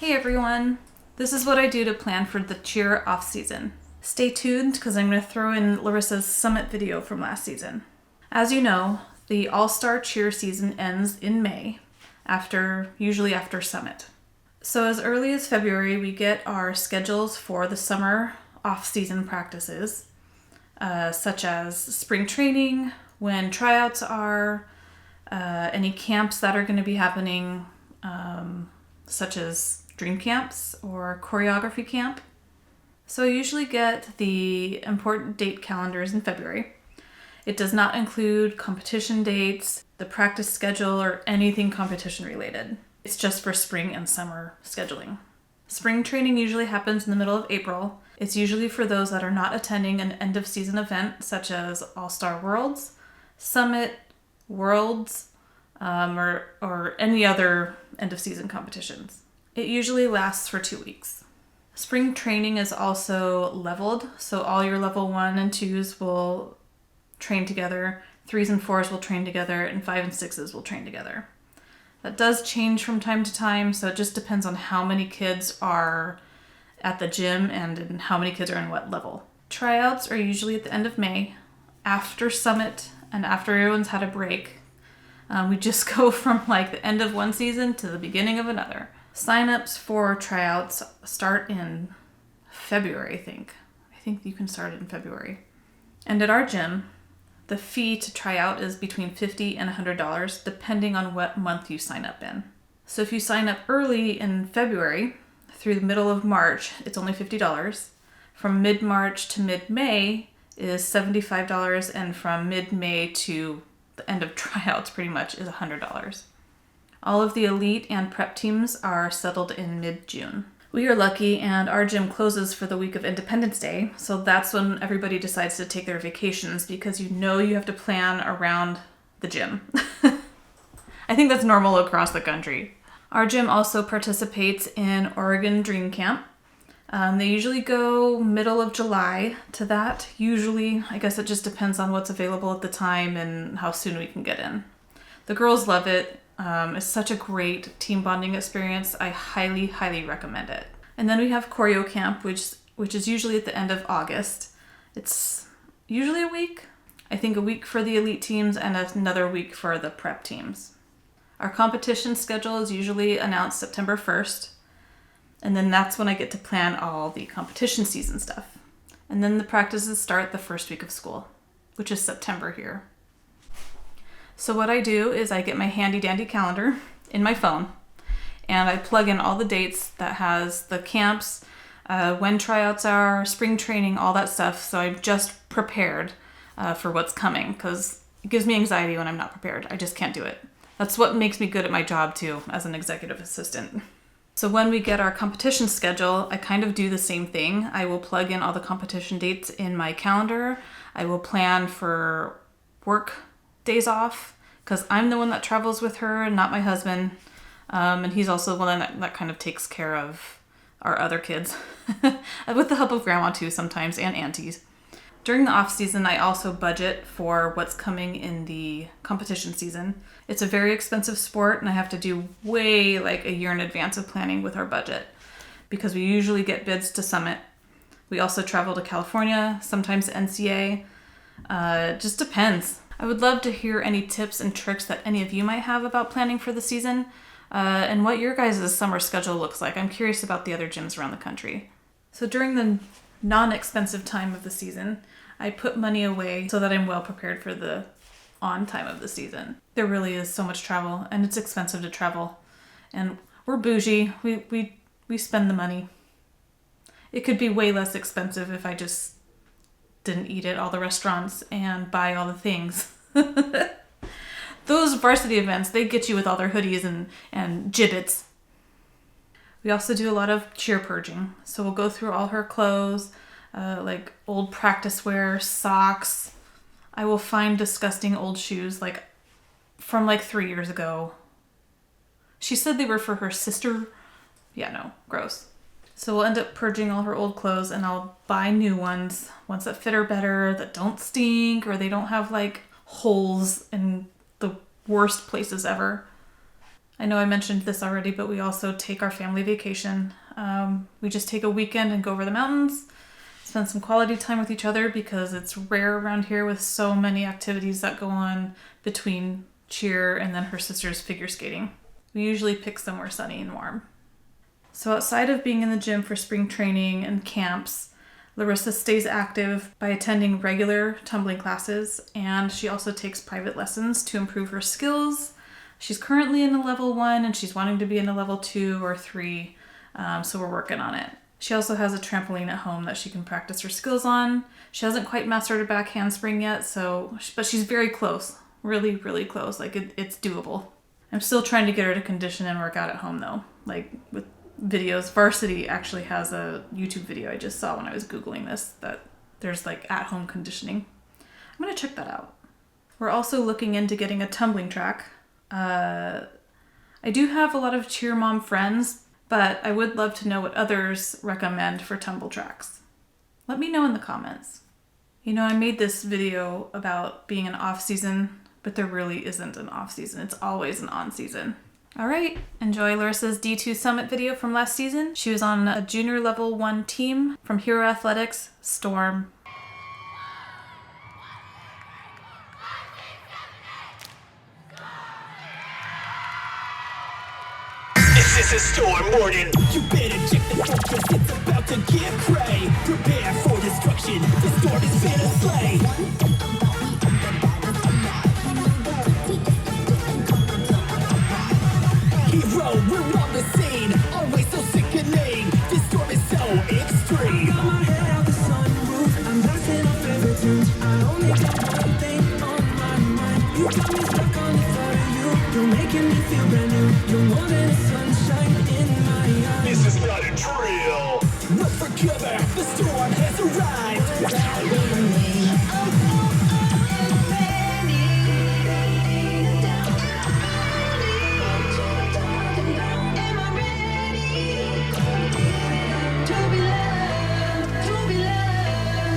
Hey everyone! This is what I do to plan for the cheer off season. Stay tuned because I'm going to throw in Larissa's summit video from last season. As you know, the all-star cheer season ends in May, usually after summit. So as early as February, we get our schedules for the summer off-season practices, such as spring training, when tryouts are, any camps that are going to be happening, such as dream camps or choreography camp. So I usually get the important date calendars in February. It does not include competition dates, the practice schedule, or anything competition related. It's just for spring and summer scheduling. Spring training usually happens in the middle of April. It's usually for those that are not attending an end of season event such as All-Star Worlds, Summit, Worlds, or any other end of season competitions. It usually lasts for 2 weeks. Spring training is also leveled, so all your level 1 and 2s will train together, 3s and 4s will train together, and 5 and 6s will train together. That does change from time to time, so it just depends on how many kids are at the gym and how many kids are in what level. Tryouts are usually at the end of May, after Summit and after everyone's had a break. We just go from like the end of one season to the beginning of another. Sign-ups for tryouts start in February, I think. I think you can start it in February. And at our gym, the fee to try out is between $50 and $100, depending on what month you sign up in. So if you sign up early in February through the middle of March, it's only $50. From mid-March to mid-May is $75, and from mid-May to the end of tryouts pretty much is $100. All of the elite and prep teams are settled in mid-June. We are lucky and our gym closes for the week of Independence Day, so that's when everybody decides to take their vacations because you have to plan around the gym. I think that's normal across the country. Our gym also participates in Oregon Dream Camp. They usually go middle of July to that. Usually, I guess it just depends on what's available at the time and how soon we can get in. The girls love it. It's such a great team bonding experience. I highly, highly recommend it. And then we have choreo camp, which is usually at the end of August. It's usually a week. I think a week for the elite teams and another week for the prep teams. Our competition schedule is usually announced September 1st. And then that's when I get to plan all the competition season stuff. And then the practices start the first week of school, which is September here. So what I do is I get my handy dandy calendar in my phone and I plug in all the dates that has the camps, when tryouts are, spring training, all that stuff. So I'm just prepared for what's coming because it gives me anxiety when I'm not prepared. I just can't do it. That's what makes me good at my job too as an executive assistant. So when we get our competition schedule, I kind of do the same thing. I will plug in all the competition dates in my calendar. I will plan for work days off because I'm the one that travels with her and not my husband. And he's also the one that kind of takes care of our other kids with the help of grandma too sometimes and aunties. During the off season, I also budget for what's coming in the competition season. It's a very expensive sport and I have to do way like a year in advance of planning with our budget because we usually get bids to Summit. We also travel to California, sometimes NCA. It just depends. I would love to hear any tips and tricks that any of you might have about planning for the season and what your guys' summer schedule looks like. I'm curious about the other gyms around the country. So during the non-expensive time of the season, I put money away so that I'm well prepared for the on time of the season. There really is so much travel and it's expensive to travel. And we're bougie. We spend the money. It could be way less expensive if I just didn't eat at all the restaurants and buy all the things. Those varsity events, they get you with all their hoodies and gibbets. We also do a lot of cheer purging. So we'll go through all her clothes, like old practice wear, socks. I will find disgusting old shoes like from like 3 years ago. She said they were for her sister. Yeah, no, gross. So we'll end up purging all her old clothes and I'll buy new ones that fit her better, that don't stink, or they don't have like holes in the worst places ever. I know I mentioned this already, but we also take our family vacation. We just take a weekend and go over the mountains, spend some quality time with each other because it's rare around here with so many activities that go on between cheer and then her sister's figure skating. We usually pick somewhere sunny and warm. So outside of being in the gym for spring training and camps, Larissa stays active by attending regular tumbling classes, and she also takes private lessons to improve her skills. She's currently in a level 1 and she's wanting to be in a level 2 or 3, so we're working on it. She also has a trampoline at home that she can practice her skills on. She hasn't quite mastered a back handspring yet, but she's very close. Really, really close. Like, it's doable. I'm still trying to get her to condition and work out at home, though. Like, with videos. Varsity actually has a YouTube video I just saw when I was Googling this, that there's, like, at-home conditioning. I'm going to check that out. We're also looking into getting a tumbling track. I do have a lot of cheer mom friends, but I would love to know what others recommend for tumble tracks. Let me know in the comments. You know, I made this video about being an off-season, but there really isn't an off-season. It's always an on-season. All right, enjoy Larissa's D2 Summit video from last season. She was on a junior level 1 team from Hero Athletics, Storm. This is a storm warning. You better check the focus. It's about to get cray. Prepare for destruction. The storm is here to slay. Hero, we're on the scene. Always so sickening. This storm is so extreme. I got my head out the sunroof. I'm blasting off favorite tunes. I only got one thing on my mind. You got me stuck on the thought of you. You're making me feel brand new. You're more than a sunshine in my eyes. This is not a drill. Look for cover. The storm has arrived.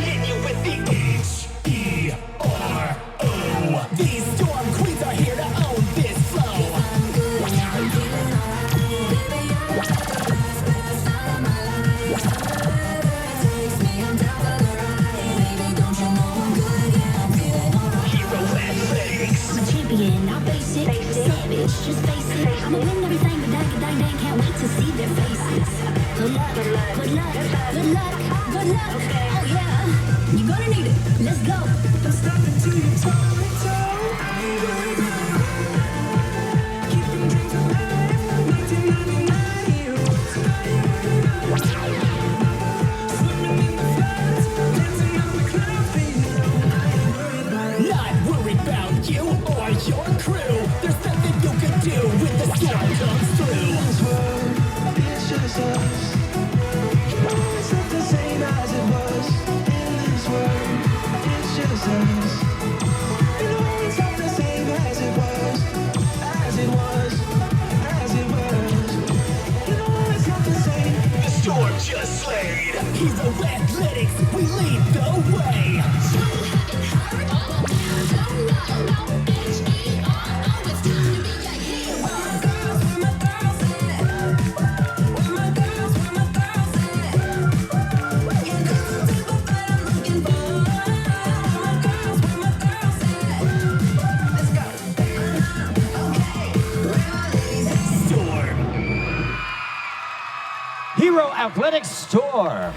Hit you with the H-E-R-O. These storm queens are here to own this flow. Just face it, I'ma win everything, but dang, can't wait to see their faces. Good luck, good luck, good luck, good luck, good luck. Okay. Oh yeah, you're gonna need it. Let's go. I'm stepping to your toe. I'm gonna go. Keeping dreams alive. 1999 heroes. Swimming in the floods, dancing on the clouds below. Not worried about you or your crew. There's nothing you can do when the storm comes through. This world, it's just us. It's not the same as it was. In this world, it's just us. You know it's not the same as it was. As it was. As it was. You know it's not the same. The storm just slayed. Hero Athletics, we lead the way. Hero Athletics Storm.